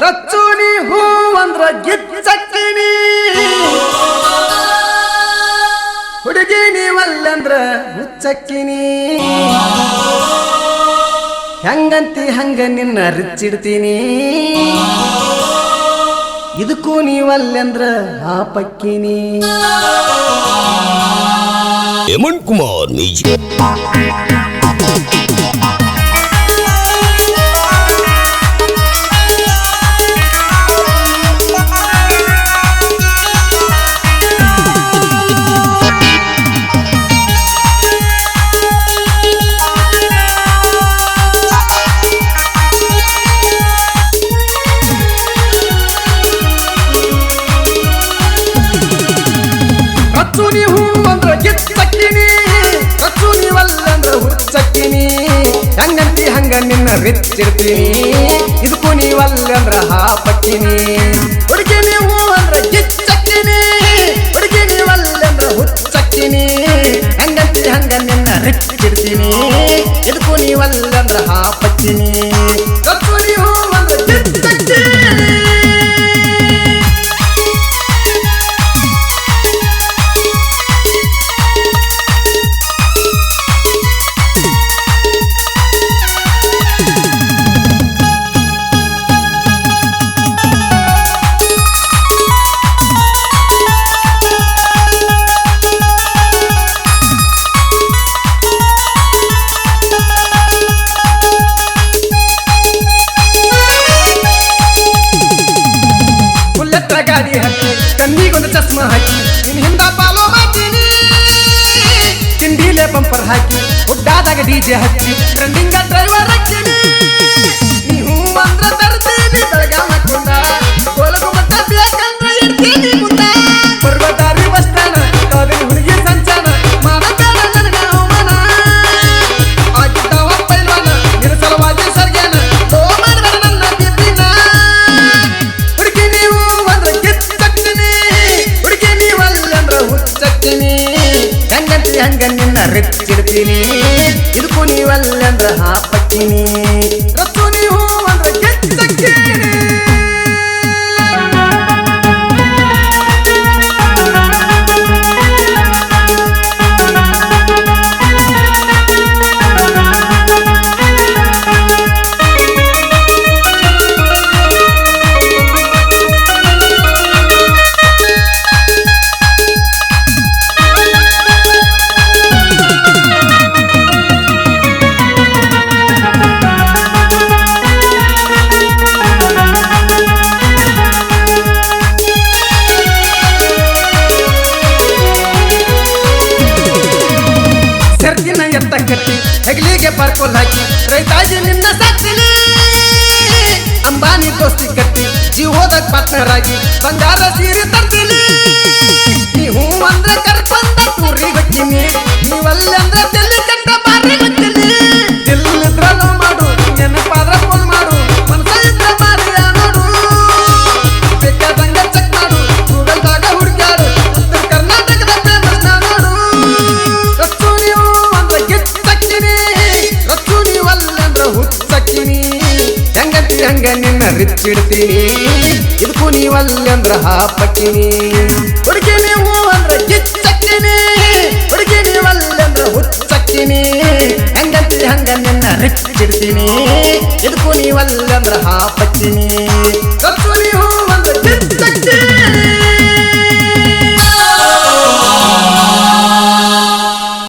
ರಚ್ಚುನಿ ಹೂ ಅಂದ್ರ ಗಿಚ್ಚಕ್ಕಿನಿ ಹುಡುಗಿ ನೀವಲ್ಲಂದ್ರ ಹುಚ್ಚಕ್ಕಿನಿ ಹೆಂಗಂತಿ ಹಂಗ ನಿನ್ನ ರಿಚ್ಚಿಡ್ತೀನಿ ಇದಕ್ಕೂ ನೀವಲ್ಲಂದ್ರ ಹಾಪಕ್ಕಿನಿ ಹೇಮಂತ್ ಕುಮಾರ್ ಮ್ಯೂಸಿಕ್ ರಚ್ಚುನಿ ಹೂ ಅಂದ್ರ ಗಿಚ್ಚಕ್ಕಿನಿ ರಚ್ಚುನಿ ವಲ್ಲಂದ್ರ ಹುಚ್ಚಕ್ಕಿನಿ ಹೆಂಗಂತಿ ಹಂಗ ನಿನ್ನ ರಿಚ್ಚಿಡ್ತೀನಿ ಇದಕ್ಕೂ ನೀವಲ್ಲಂದ್ರ ಹಾಪಕ್ಕಿನಿ ಹುಡುಗಿ ನೀವು ಅಂದ್ರ ಗಿಚ್ಚಕ್ಕಿನಿ ಹುಡುಗಿ ನೀವಲ್ಲಂದ್ರ ಹುಚ್ಚಕ್ಕಿನಿ ಹೆಂಗಂತಿ ಹಂಗ ನಿನ್ನ ರಿಚ್ಚಿಡ್ತೀನಿ ಇದಕ್ಕೂ ನೀವಲ್ಲಂದ್ರ ಹಾಪಕ್ಕಿನಿ ರಚ್ಚುನಿ ಹೂ ಅಂದ್ರ ಗಿಚ್ಚಕ್ಕಿನಿ ಗಾಡಿ ಹಚ್ಚಿ ಕಣ್ಣಿಗೊಂದು ಚಸ್ಮಾ ಹಾಕಿ ನಿನ್ ಹಿಂದ ಫಾಲೋ ಮಾಡ್ತೀನಿ ತಿಂಡಿಲೆ ಬಂಪರ್ ಹಾಕಿ ಹುಡ್ಡಾದಾಗ ಡಿಜೆ ಹಚ್ಚಿ ಟ್ರೆಂಡಿಂಗ್ ಡ್ರೈವರ್ ಹಾಕ್ತೀನಿ ನೀವು ಬಂದ್ರ ತರ್ತೀನಿ ಬೆಳಗಾವ ಕುಂದ ಕೋಲಗು ಮಟ್ಟ ಬೇಕಂದ್ರ ಇರ್ತೀನಿ ಮುಂದ ಪರ್ವತಾರಿ ಬಸ್ತಾನ ಕಾದಿನ ಹುಡುಗಿ ಸಂಚಾನ ಮಾಡಬೇಡ ನನಗ ಅವಮಾನ ಆಗಿದ್ದಾವ ಪೈಲ್ವಾನ ನಿನ್ನ ಸಲುವಾಗಿ ಸರ್ಗ್ಯಾನ ಲೋ ಮಾಡಬೇಡ ನನ್ನ ಬಿಪಿನ ಹುಡುಗಿ ನೀವು ಅಂದ್ರ ಗಿಚ್ಚಕ್ಕಿನಿ ಹುಡುಗಿ ನೀವಲ್ಲಂದ್ರ ಹುಚ್ಚಕ್ಕಿನಿ ಹೆಂಗಂತಿ ಹಂಗ ನಿನ್ನ ರಿಚ್ಚಿಡ್ತೀನಿ ಇದಕ್ಕೂ ನೀವಲ್ಲಂದ್ರ ಹಾಪಕ್ಕಿನಿ ರಚ್ಚು ನೀವು ಅಂದ್ರ ಗಿಚ್ಚಕ್ಕಿನಿ ಸರ್ಗಿನ ಎತ್ತ ಕಟ್ಟಿ ಹೆಗಲಿಗೆ ಪಾರ್ಕೋಲ್ ಹಾಕಿ ರೈತಾಜಿ ನಿನ್ನ ಸಾಕ್ತೀನಿ ಅಂಬಾನಿ ದೋಸ್ತಿ ಕಟ್ಟಿ ಜೀವೋದಾಗ ಪಾರ್ಟ್ನರ್ ಆಗಿ ಬಂಗಾರ ಸೀರೆ ತರ್ತೀನಿ ನೀವು ಅಂದ್ರ ಕರ್ಕೊಂಡ ಟೂರಿಗೆ ಹೋಗ್ತೀನಿ ನೀವಲ್ಲಂದ್ರ ತೆಲ್ಲಿ ಕಟ್ಟ ಬಾರಿ ಹೋಗ್ತೀನಿ ದಿಲ್ಲಿದ್ರ ಲವ್ ಮಾಡು ನೆನಪಾದ್ರ ಫೋನ್ ಮಾಡು ಮನಸ ಇದ್ರ ಮಾರಿಯ ನೋಡು ಬೇಕಾದಂಗ ಚೆಕ್ ಮಾಡು ಗೂಗಲ್ದಾಗ ಹುಡುಕ್ಯಾಡು ಉತ್ತರ ಕರ್ನಾಟಕದ ಫೇಮಸ್ ನೋಡು ರಚ್ಚು ನೀವು ಅಂದ್ರ ಗಿಚ್ಚಕ್ಕಿನಿ ರಚ್ಚು ನೀವಲ್ಲಂದ್ರ ಹುಚ್ಚಕ್ಕಿನಿ ಹೆಂಗಂತಿ ಹಂಗ ನಿನ್ನ ರಿಚ್ಚಿಡ್ತೀನಿ ಇದಕ್ಕೂ ನೀವಲ್ಲಂದ್ರ ಹಾಪಕ್ಕಿನಿ ಹುಡುಗಿ ನೀವು ಅಂದ್ರ ಗಿಚ್ಚಕ್ಕಿನಿ ಹುಡುಗಿ ನೀವಲ್ಲಂದ್ರ ಹುಚ್ಚಕ್ಕಿನಿ ಹೆಂಗಂತಿ ಹಂಗ ನಿನ್ನ ರಿಚ್ಚಿಡ್ತೀನಿ ಇದಕ್ಕೂ ನೀವಲ್ಲಂದ್ರ ಹಾಪಕ್ಕಿನಿ ರಚ್ಚು ನೀವು